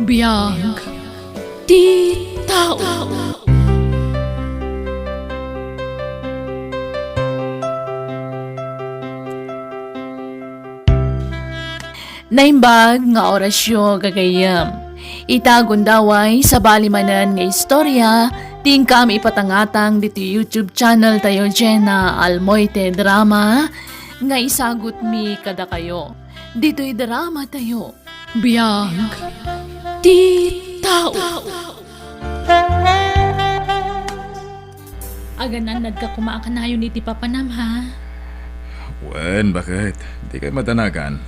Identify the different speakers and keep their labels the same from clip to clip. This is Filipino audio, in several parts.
Speaker 1: Biyag di tao. Naimbag nga orasyon gagayam. Itagon daway sa balimanan nga istorya, ting kami ipatangatang dito YouTube channel tayo Jenna Almoite Drama, nga isagot mi kada kayo. Dito'y drama tayo. Biyag di tao. Aganan nagkakumakanayo ni ti Papanam ha.
Speaker 2: Wen, bakit? Di kayo matanagan.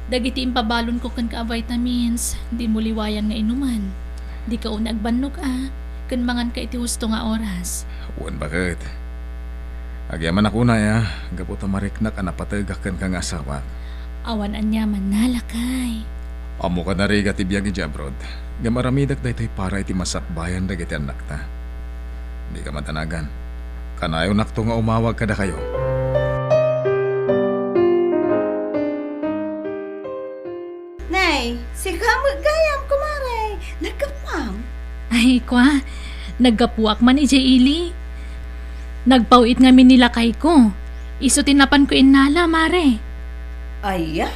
Speaker 1: Dagiti impabalon ko kan ka vitamins, di mo liwayan nga inuman. Di ka unag bannog kan mangan ka iti husto nga oras.
Speaker 2: Wen, bakit? Agyaman ako na ya, gapot na mariknak anapatagak kan kang asawa.
Speaker 1: Awan anya man nalakay.
Speaker 2: Amo ka na rin iti biyag iti abroad. Gamaramidak da ito'y para iti masakbayan da iti anak ta. Di ka matanagan. Kanayo nakto nga umawag kada kayo.
Speaker 3: Nay, si kamot gayam kumare. Nagkapam.
Speaker 1: Ay kwa, naggapuak man ije ili. Nagpauit nga minilakay ko. Iso tinapan ko inala mare.
Speaker 3: Aya.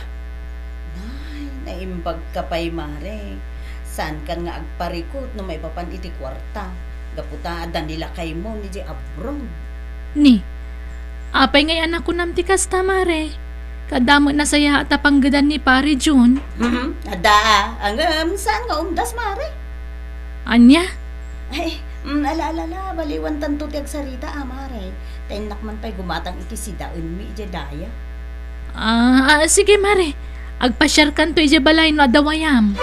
Speaker 3: Nay, naimbag ka pa'y mare. Saan kan nga agparikot no may papan iti kwarta. Gaputa adan nila kay mo ni di abroad.
Speaker 1: Ni, apay ngay anak ko namti kasta mare. Kadamot na saya at apanggadan ni pare June.
Speaker 3: Ada, ang saan nga umdas mare?
Speaker 1: Anya?
Speaker 3: Ay, alala, baliwan tanto tiag sarita mare. Tenak man pa'y gumatang iti si daun mi iti daya.
Speaker 1: Sige mare. Agpasyar kan to ije balay no adawayam.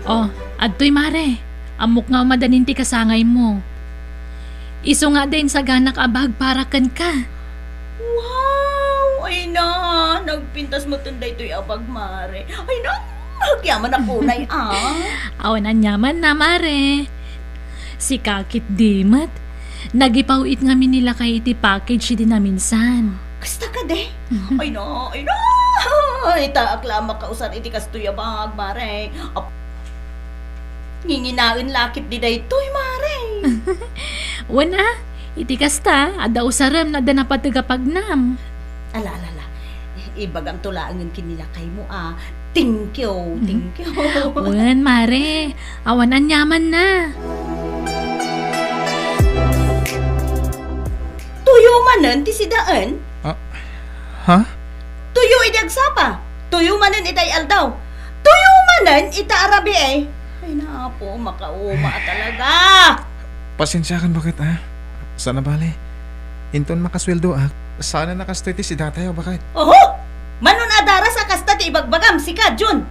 Speaker 1: Oh, adtoy mare. Amok nga madanin ti kasangay mo. Iso nga din sa ganak abag para kan ka.
Speaker 3: Wow! Ay na! Nagpintas mo tunday to'y abag mare. Ay na! Nagyaman ako na
Speaker 1: Awan anyaman na mare. Si kakit dimat. Nagipawit nga minila kay iti package di na minsan.
Speaker 3: Kasta ka de? Ay na! Ay na! Ay taak lama ka usar iti kastoy abag mare. Nginginain lakit di day to'y mare.
Speaker 1: Wana, iti kasta, ada usaram na danapatagapagnam.
Speaker 3: Ala. Ibagam tulaangin kinilakay mo Thank you.
Speaker 1: Wan, mare. Awan anyaman na.
Speaker 3: Tuyo manen ti sidaan?
Speaker 2: Ha?
Speaker 3: Tuyo idagsapa. Tuyo manen itay aldaw. Tuyo manen ita arabi Ay na po, makauma talaga.
Speaker 2: Pasensyakan bakit Sana bale? Inton makasweldo Sana nakastoy ti si datayo bakit?
Speaker 3: Oho! Manon adara sa kasta ti ibagbagam si ka, Jun.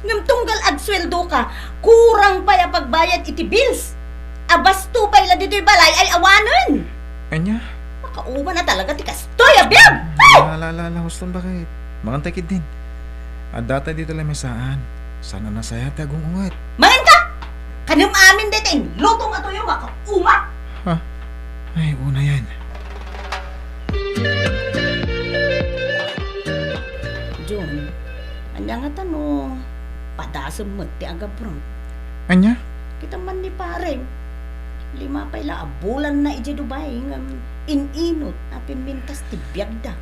Speaker 3: Ngam tunggal ad sweldo ka, kurang pa ya pagbayad iti bills. Abasto pa ila dito'y balay ay awanon.
Speaker 2: Anya?
Speaker 3: Makauma na talaga ti kastoy, abiyag!
Speaker 2: Lala, huston bakit? Makantay kid din. At data dito lang may saan. Sana nasaya ti agong ungat.
Speaker 3: Mangan ka! Kanam amin dito lutong ato yung makauma.
Speaker 2: Ay, una yan.
Speaker 3: Jun, anya nga tano, padasam mo ti agabron.
Speaker 2: Anya?
Speaker 3: Kita man ni pareng. 5 pa ila bulan na ije Dubai ngam ininot apin mintas ti biyagda.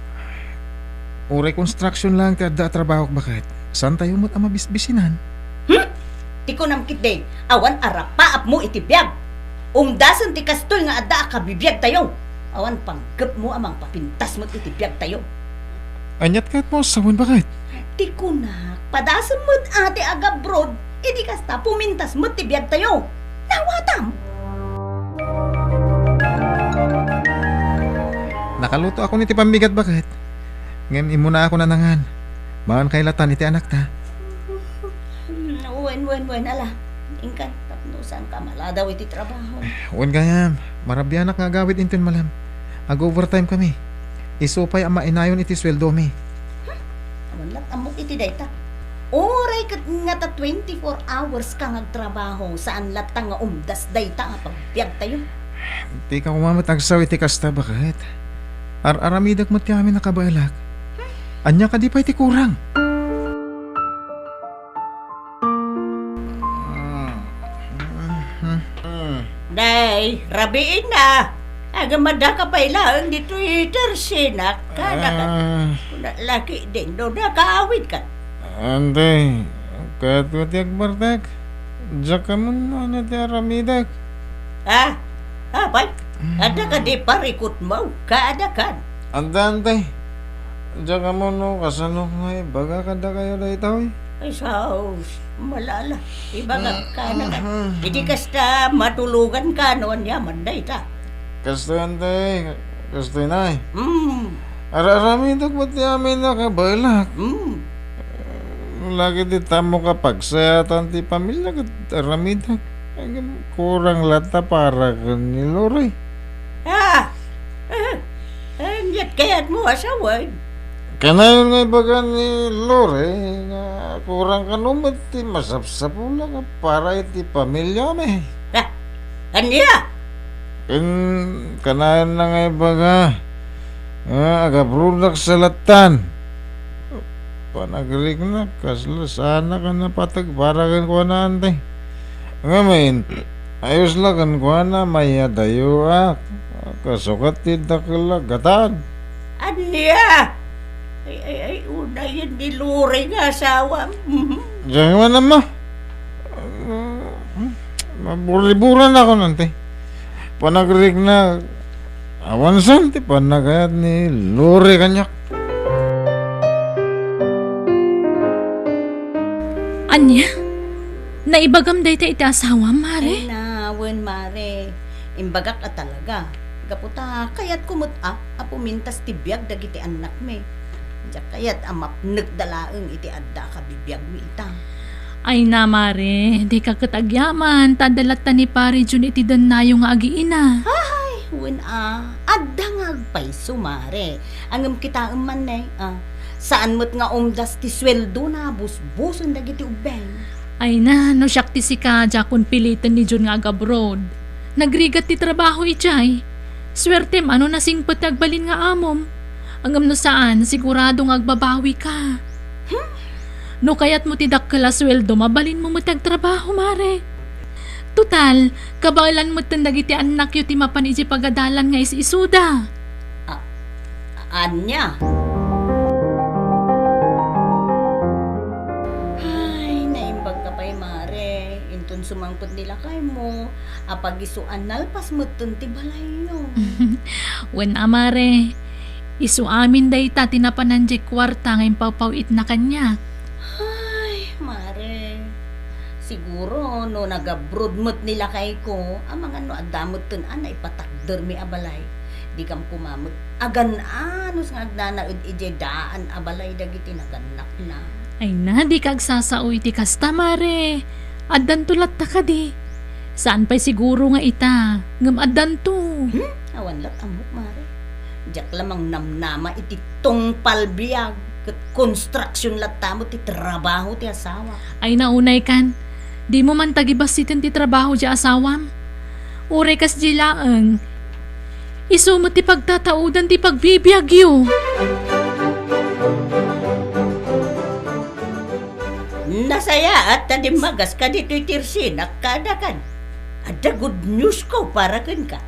Speaker 2: Uray construction lang kada trabaho bakit? Saan tayo mo't mabisbisinan?
Speaker 3: Ti ko namkit day, awan arapa ap mo iti biyag. Umdasan ti kastol nga adda ka bibiyag tayo. Awan panggap mo amang papintas mo iti biyag tayo.
Speaker 2: Anyat kahit mo, sawan bakit?
Speaker 3: Ti ko na, padasan mo ate agabroad, idi kasta pumintas mo ti biyag tayo. Nawatam!
Speaker 2: Nakaluto ako niti pambigat bakit? Ngayon imuna ako nanangan. Maan kailatan iti anak ta.
Speaker 3: Wen, ala. Ingkan, tapnusan ka maladaw iti trabaho.
Speaker 2: Wen gayam, marabyanak nga gawid intin malam. Ag-overtime kami. Isupay ang mainayon iti sweldo mi.
Speaker 3: Awan lat amok iti dayta. Oray kat nga ta 24 hours ka ngagtrabaho saan lat nga umdas dayta nga pagbiag tayo.
Speaker 2: Di ka kumamatagsaw iti kasta bakit? Ar-aramidak mo't kami nakabalak. Anya ka di pa iti kurang.
Speaker 3: Ay, rabiin na. Agamada ka pa ilang di Twitter sinak ka na ka. Kuna laki din do nakaawit ka.
Speaker 4: Ante, kahit ko tiyak bartek, diyak ka mo na ti aramidak.
Speaker 3: Ha? Apay? Ada ka di parikot mo. Kaada ka.
Speaker 4: Ante, diyak ka mo no, kasanok nga baga kada kayo na itaw eh.
Speaker 3: Ay, saus. Malala. Ibagag ka na ka. Hindi kasta matulugan ka noon yaman day ta.
Speaker 4: Kasto ante, kasto na eh.
Speaker 3: Hmm.
Speaker 4: Aramidak ba't yamin na kabalak?
Speaker 3: Hmm.
Speaker 4: Lagi di tamo ka pagsayatan ti pamilya kat aramidak. Kurang lata para ka ni Lore.
Speaker 3: Ha? Anyat kayat mo asawa.
Speaker 4: Kanayon nga baga ni Lore, nga kurang kanumat ti masapsapula ka para iti pamilya me.
Speaker 3: Ha? Anya?
Speaker 4: Kanayon na nga baga, agabrudak sa latan. Panagrig na, kasla sana ka na patagparagan ko na ante. Ngayon, ayos lagan ko na maya dayo kasukat ti dakalagatan.
Speaker 3: Anya? Ay, una yun ni Lore nga asawa.
Speaker 4: Diyan mo naman. Maburi-buran ako nante. Panagrig na awansan ti panagayat ni Lore kanyak.
Speaker 1: Anya? Naibagam day ta iti asawa, Mare?
Speaker 3: Ay nawan, Mare. Imbagak at talaga. Gaputa, kayat kumot apumintas ti biyag dagiti anak me. Diyak kayat amap nagdalaeng iti adda ka bibiyag mi ita.
Speaker 1: Ay na, Mare, di ka katagyaman, tadalat ta ni pare Jun iti danayo nga agiina.
Speaker 3: Ay, wen adda nga agpayso, Mare. Angam kita man saan mo't nga umdas ti sweldo na busbuson dagiti ubeng.
Speaker 1: Ay na, no siyak ti si Kadya kung pilitan ni Jun nga agabroad. Nagrigat ti trabaho ijay. Swerte ano na singpet agbalin nga amom. Angam no saan, sigurado nga agbabawi ka. No kayat mo ti dakkala sweldo, mabalin mo trabaho, Mare. Tutal, kabalan mo tandagiti anak yu ti mapaniji pagadalan nga isuda.
Speaker 3: Anya? Ay, naimbag ka pa'y, Mare. Intun sumangpot nila kay mo. Apag-isuan nalpas mo ti balay yo.
Speaker 1: Wen Mare, isu amin day ta tinapananji kwarta ngayon pawpawit na kanya.
Speaker 3: Ay, Mare. Siguro, no nag-abroad mo't nila kay ko, ang mga no adamot tun na ipatakder mi abalay. Di kam kumamot. Agan anos nga agnanaud ijedaan abalay dagiti naganak na.
Speaker 1: Ay na, di kag sasauy ti kasta, Mare. Addan tulat ta ka di. Saan pa'y siguro nga ita? Ngam addan to.
Speaker 3: Awan lat amok, Mare. Diyak lamang namnama iti tungpal biyag. Kat construction lat tamo ti trabaho ti asawa.
Speaker 1: Ay naunay kan. Di mo man tagibasitin ti trabaho di asawam. Ure kas di laeng. Isumot ti pagtataudan ti pagbibiyag yu.
Speaker 3: Nasaya at tadimagas ka dito'y tirsinak kadakan. Ada good news ko para kan ka.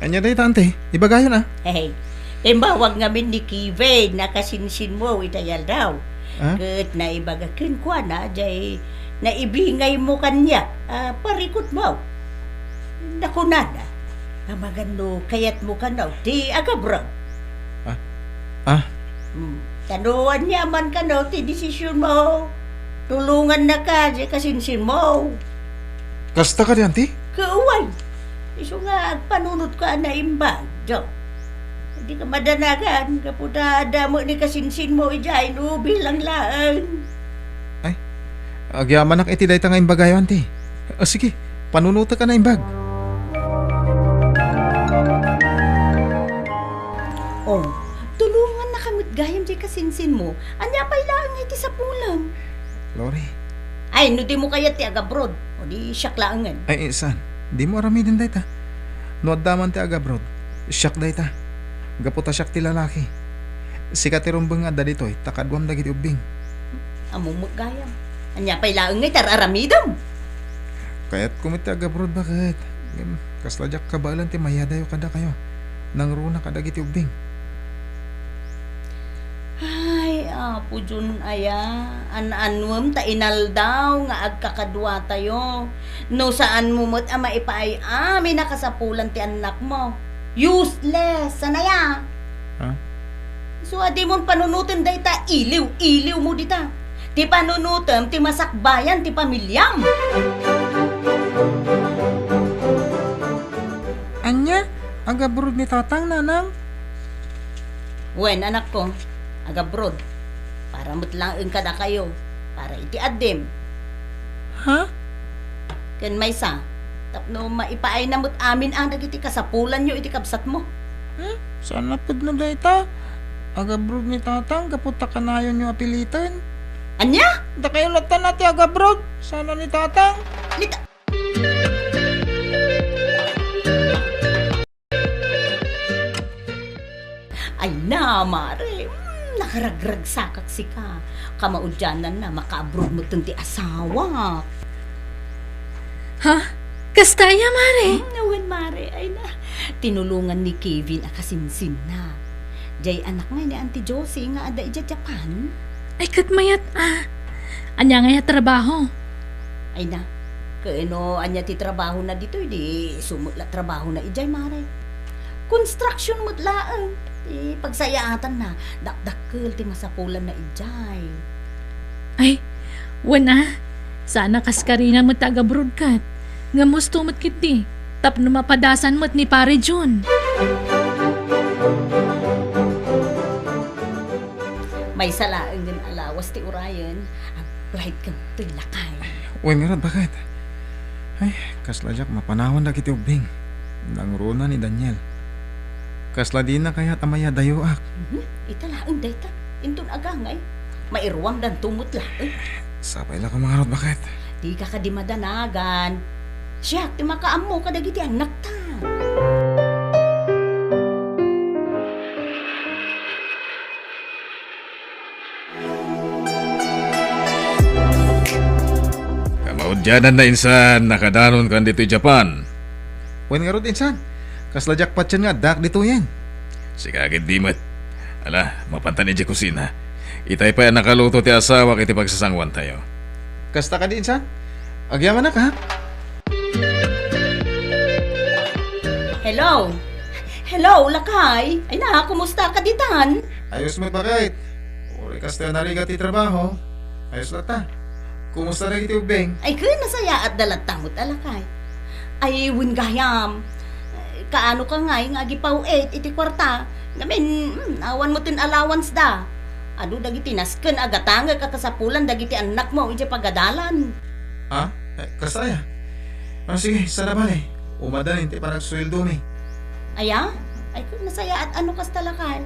Speaker 2: Anya day tante, ibagayon
Speaker 3: Hey, timbawag ngamin ni Kive na kasinsin mo itayal daw.
Speaker 2: Ha?
Speaker 3: Kat naibagakin ko na, jay naibingay mo kanya, parikot mo. Nakunada. Magano kayat mo ka na, di agabro.
Speaker 2: Ah?
Speaker 3: Tanuan niya man ka na, ti desisyon mo. Tulungan na ka, jay kasinsin mo.
Speaker 2: Kasta ka di auntie?
Speaker 3: Kauwan. Iso nga, panunod ka na imbag, jo. Hindi ka madanagan, kaputa damo ni kasinsin mo ijay, no, bilang laang.
Speaker 2: Agyaman nak iti day ta nga imbagayo auntie. Sige, panunuta ka na imbag.
Speaker 3: Oh, tulungan na kamit gayam jay kasinsin mo. Anya pa'y laang iti sa pulang.
Speaker 2: Lori.
Speaker 3: Ay, no di mo kaya ti agabrod. O di siyak laangan.
Speaker 2: Ay, san? Di mo aramidin day ta. No addaman ti agabrod. Siyak day ta. Gaputa siyak ti lalaki. Sikat ti rumbeng adda ditoy, takadwam dagiti ubing.
Speaker 3: Amumot gayam. Anya pa'y laang ngay tararamidam.
Speaker 2: Kaya't kumiti agabrod bakit? Kasladyak kabalan ti mayadayo kada kayo. Nang runa kada giti ubing.
Speaker 3: Ay, apo Jun aya. An-anwam ta inal daw nga agkakadwa tayo. No saan mo mo't ama ipaay amin nakasapulan ti anak mo. Useless! Sanaya!
Speaker 2: Ha?
Speaker 3: So adi mon panunutin day ta iliw mo dita. Ti panunutem ti masakbayan ti pamilyam.
Speaker 2: Anya? Agabrod ni tatang nanang?
Speaker 3: Wen anak ko, agabrod. Para mutlaeng kada kayo. Para iti adim.
Speaker 2: Ha?
Speaker 3: Ken may sa. Tapno maipaay na mo't amin ang dagiti kasapulan nyo iti kabsat mo.
Speaker 2: Saan napod na dayta? Agabrod ni tatang, kaputa kanayon nyo apilitan.
Speaker 3: Anya?
Speaker 2: Da kayo latan nati agabrod. Sana ni tatang.
Speaker 3: Lita. Ay na, mare. Nakaragrag sakak si ka. Kamaudyanan na makaabroad mo ti asawa.
Speaker 1: Ha? Kastaya, mare?
Speaker 3: Nawan, mare. Ay na. Tinulungan ni Kevin akasinsin na. Jay anak nga ni Auntie Josie nga ada ija Japan.
Speaker 1: Ay, katmayat Anya nga trabaho.
Speaker 3: Ay na. Kaano anya ti trabaho na dito, di sumutla trabaho na ijay, mare. Construction mo't laang. Di pagsayaatan na, dakdakkel ti masapulan na ijay.
Speaker 1: Ay, wana. Sana kaskarina mo taga-broad kat. Nga musto mo't kiti. Tapno mapadasan mo't ni pare Jun.
Speaker 3: May salaang din alawas ti Urayan. Ang flight kang tilakay.
Speaker 2: Uy, ngarad, bakit? Ay, kasladyak mapanawan na kiti ubing. Nang runa ni Daniel. Kasla di na kaya tamaya dayoak.
Speaker 3: Italaang dayta. Intun agangay. Mairuwang dan tumot laang.
Speaker 2: Sabay lang kumangarot, bakit?
Speaker 3: Di ka kadimadanagan. Siya, ti makaamo kadagiti anak ta.
Speaker 2: Kamaudyanan na insan, nakadanon kan dito Japan. Wen nga rod insan, kasladyak patyan nga dak dito yan. Sikagid dimat. Ala, mapantan di kusina. Itay pa yan nakaluto ti asawa kiti pagsasangwan tayo. Kasta ka di insan? Agyaman na ka?
Speaker 3: Hello? Hello, lakay. Ay na, kumusta ka ditan?
Speaker 2: Ayos mo bakit? Uri kasta narigat ti trabaho. Ayos na ta. Kumusta na iti ubeng?
Speaker 3: Ay, kaya nasaya at dalatangot alakay. Ay, win gayam. Kaano ka nga, yung agipaw 8, iti kwarta. Ngamin, awan mo tin allowance da. Ado dagiti nasken agatanga kakasapulan dagiti anak mo iti pagadalan.
Speaker 2: Ha? Kasaya? Sige, sana ba eh. Umadan hindi parang sweldo mi.
Speaker 3: Aya? Ay, kung nasaya at ano kas talakay.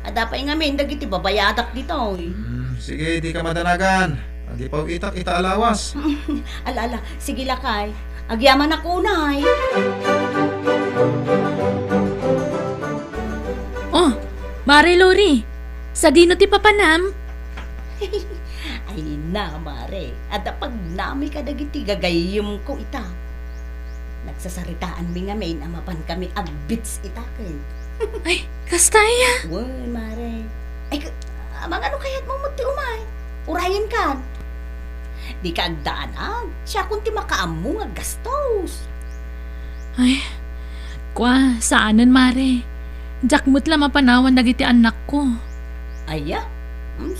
Speaker 3: Adapay ngamin dagiti babayadak dito.
Speaker 2: Sige, di ka madanagan. Agi pa itak ita alawas.
Speaker 3: Alala, sige lakay. Agyaman ako unay.
Speaker 1: Oh, Mare Lori. Sa dino ti papanam?
Speaker 3: Ay na, mare. At pag nami ka dagiti gagayim ko ita. Nagsasaritaan mi nga main amapan kami agbits ita kay.
Speaker 1: Ay, kastaya.
Speaker 3: Uy, mare. Ay, mga ano kaya't mo muti umay? Urayan kan. Di ka agdaanag. Siya kung ti makaammo nga gastos.
Speaker 1: Ay, kwa, saanan Mare? Jakmut lang mapanawan dagiti anak ko.
Speaker 3: Aya?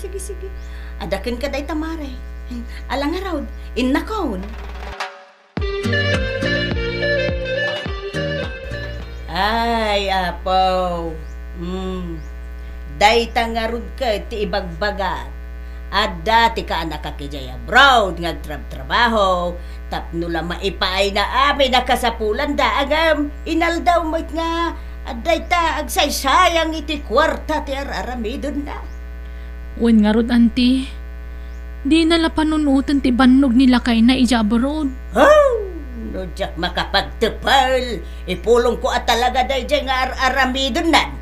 Speaker 3: Sige, sige. Adakin ka day tamare. Alang nga raw, innakaon. Ay, apo. Day tangarod ka ti ibagbagat. At dati ka anak ka kijay abroad ngagtrabaho. Tapno lang maipaay na amin nakasapulan da agam. Inaldaw mo't nga. At day ta agsaysayang iti kwarta ti araramidon na.
Speaker 1: Wen nga rod, auntie. Di nala panunutan ti bannog nila kay na ijabarod.
Speaker 3: Oh! No jak makapagtepal. Ipulong ko at talaga day dyan nga araramidon na.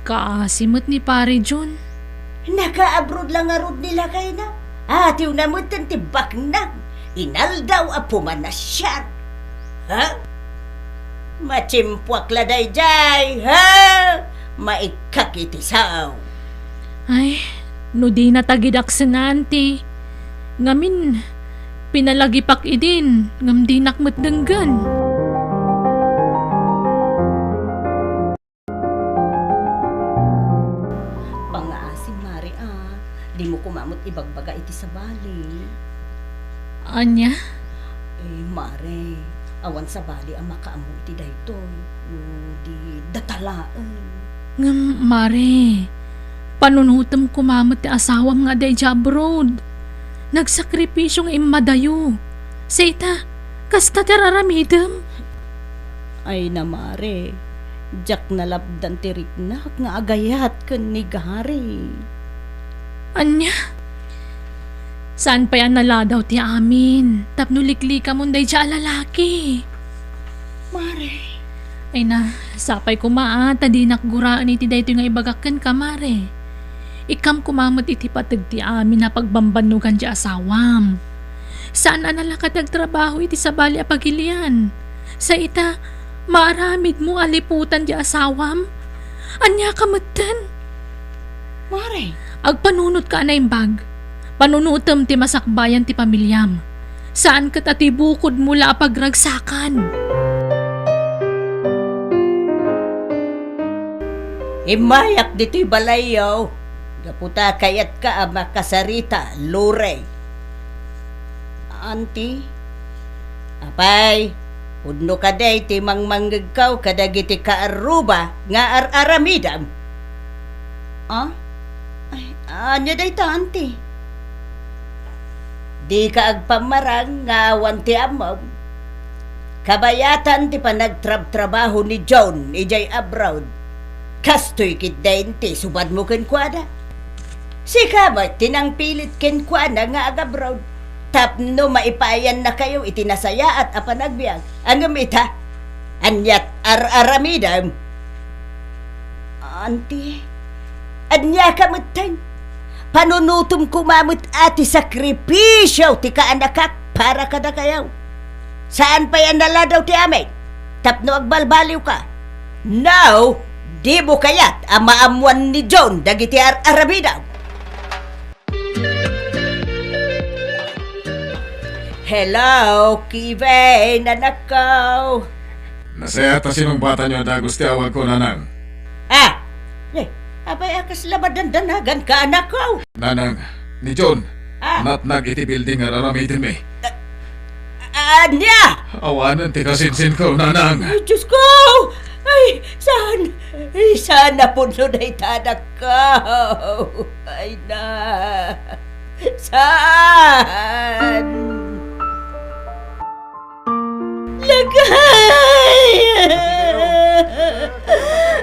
Speaker 1: Kaasimot ni pare Jun.
Speaker 3: Naka-abroad lang nga rod nila kay na. Atiw na mo tibak na. Inaldaw apuman na siya. Ha? Machimpwak laday jay, ha? Maikakitisaw.
Speaker 1: Ay, no di natagidak sinanti. Ngamin, pinalagipak idin, ngam di nakmatdenggan.
Speaker 3: Pangaasim, Mari, Di mo kumamot ibagbaga iti sa bali.
Speaker 1: Anya?
Speaker 3: Mare, awan sa bali ang makaamu iti daytoy. Di datalaan.
Speaker 1: Ngam, mare, panunutam kumamot ti asawam nga day abroad. Nagsakripisyong imadayo. Sa ita, kasta tiraramidam.
Speaker 3: Ay na, Mare. Jak nalabdan ti riknak nga agayat ken ni Gari.
Speaker 1: Anya? Saan pa yan naladaw ti amin? Tapno liklika mo day siya lalaki.
Speaker 3: Mare.
Speaker 1: Ay na, sapay kumaata di nakguraan iti dayto nga ibagakan ka, mare. Ikam kumamot iti patag ti amin na pagbambanugan di asawam. Saan analakad nagtrabaho iti sa bali a pagilian? Sa ita, maaramid mo aliputan di asawam? Anya kamatan?
Speaker 3: Mare.
Speaker 1: Agpanunot ka na imbag. Panunutom ti masakbayan ti pamilyam. Saan kat ati bukod mula pagragsakan?
Speaker 3: Imayak dito'y balayaw. Gaputa kayat ka ama kasarita, lure. Auntie, apay, udno ka day ti mangmanggagaw kadagiti kaaruba nga aramidam. Ay, anya day ta, auntie? Di ka agpamarang nga awan ti amaw. Kabayatan ti panagtrabaho ni John, ijay abroad. Kastoy kit dahin ti subad mo kenkwada. Si kabat tinang pilit kenkwada nga agabroad. Tapno maipayan na kayo itinasaya at apanagbiag. Ang ita, anyat aramidam. Auntie, anya kamutang. Panunutom kumamot ati sakripisyo ti kaanakak para kada kayaw. Saan pa yan naladaw ti amin? Tapno agbalbaliw ka. Now, di mo kayat ang maamuan ni John dagiti aramidam. Hello, Kevin, anak ko.
Speaker 2: Nasaya ta sinong bata niyo dagos ti awag ko, nanang.
Speaker 3: Abay akas labadan danagan ka, anak ko.
Speaker 2: Nanang, ni John, natnag iti building nga raramitin mi.
Speaker 3: Anya!
Speaker 2: Awanan ti kasinsin ko, nanang.
Speaker 3: Ay, Diyos ko! Ay, sana puno na itanak ko. Ay na. Saan? Lagay!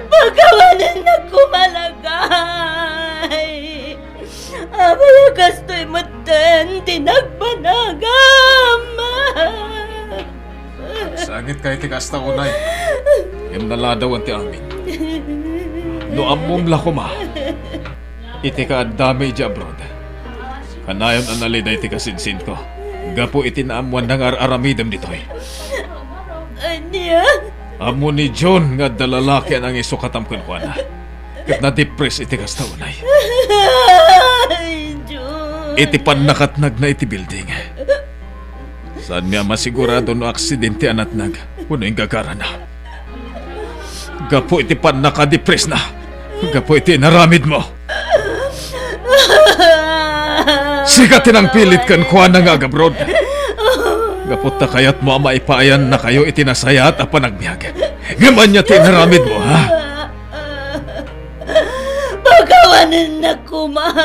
Speaker 3: Magawanan na kumalagay. Abay, kasto'y matan, tinagpanagam.
Speaker 2: Sangit kay ti kasta unay. Yung naladawan ti amin. No amom lakuma. Iti ka adami di abroad. Kanayon analiday ti kasinsin ko. Gapo iti naamuan ng aramidam ditoy.
Speaker 3: Anya?
Speaker 2: Amo ni John nga dalalaki ang isukatam kunkwana. Kat na-depress iti kasta unay.
Speaker 3: Ay, Diyos.
Speaker 2: Iti panakatnag na iti building. Saan niya masigurado no aksidente anatnag. Uno yung gagara na. Gapo iti panaka-depress na. Gapo iti naramid mo. Sigatin ang pilit kan kuha na nga agabrod. Gapot na kayat mo ang maipayan na kayo itinasaya at apanagbiag. Gaman niya tinaramid mo, ha?
Speaker 3: Pagawanan na kumalagay.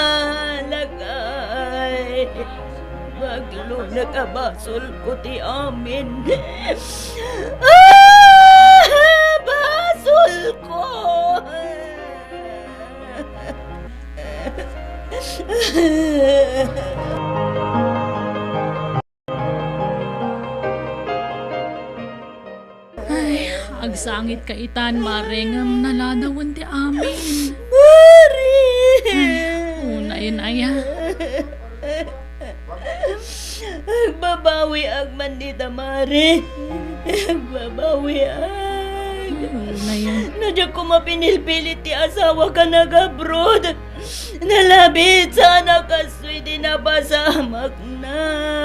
Speaker 3: Maglo nagabasol ko ti amin. Basol ko.
Speaker 1: Agsangit ka itan, marengam naladawan ti amin.
Speaker 3: Mari!
Speaker 1: Una yun aya.
Speaker 3: Agbabawi ang mandita, Mari. Agbabawi ang.
Speaker 1: Na yun.
Speaker 3: Nadya ko mapinilpilit ti asawa ka nag-abroad. Nalabit sana kasoy di napasamak na.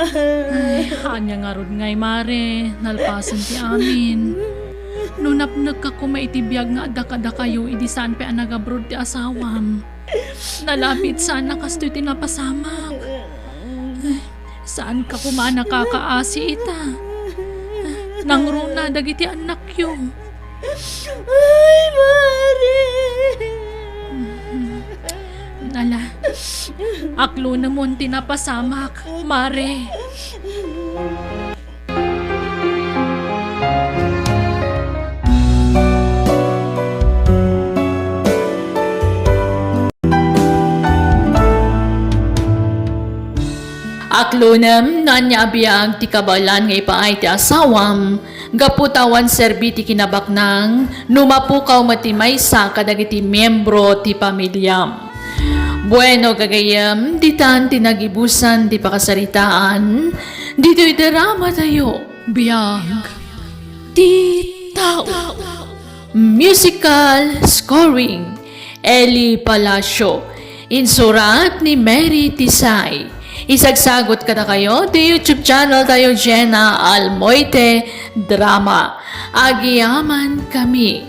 Speaker 1: Ay, hanya nga rod ngay, mare. Nalpasan ti amin. Nunapnag ka kumaitibiyag nga adda kayo, idi saan pa nag-abroad ti asawam. Nalapit sana kastoy ti napasamak. Ay, saan ka kumana kakaasi ita? Nangruna dagiti anak yo.
Speaker 3: Ay, Mare!
Speaker 1: Nala, aklo na mo tinapasamak, mare. Aklonam nanya abiyag ti kabalan nga ipaay ti asawam, gaputawan serbi ti kinabaknang, numapukaw matimaysa kadagiti miyembro ti pamilyam. Bueno gagayam, ditan tinagibusan ti pakasaritaan, dito'y drama tayo, biyag, ti tao. Musical scoring, Eli Palacio, insurat ni Mary Tisay. Isagsagot ka na kayo di YouTube channel tayo Jenna Almoite Drama. Agiyaman kami.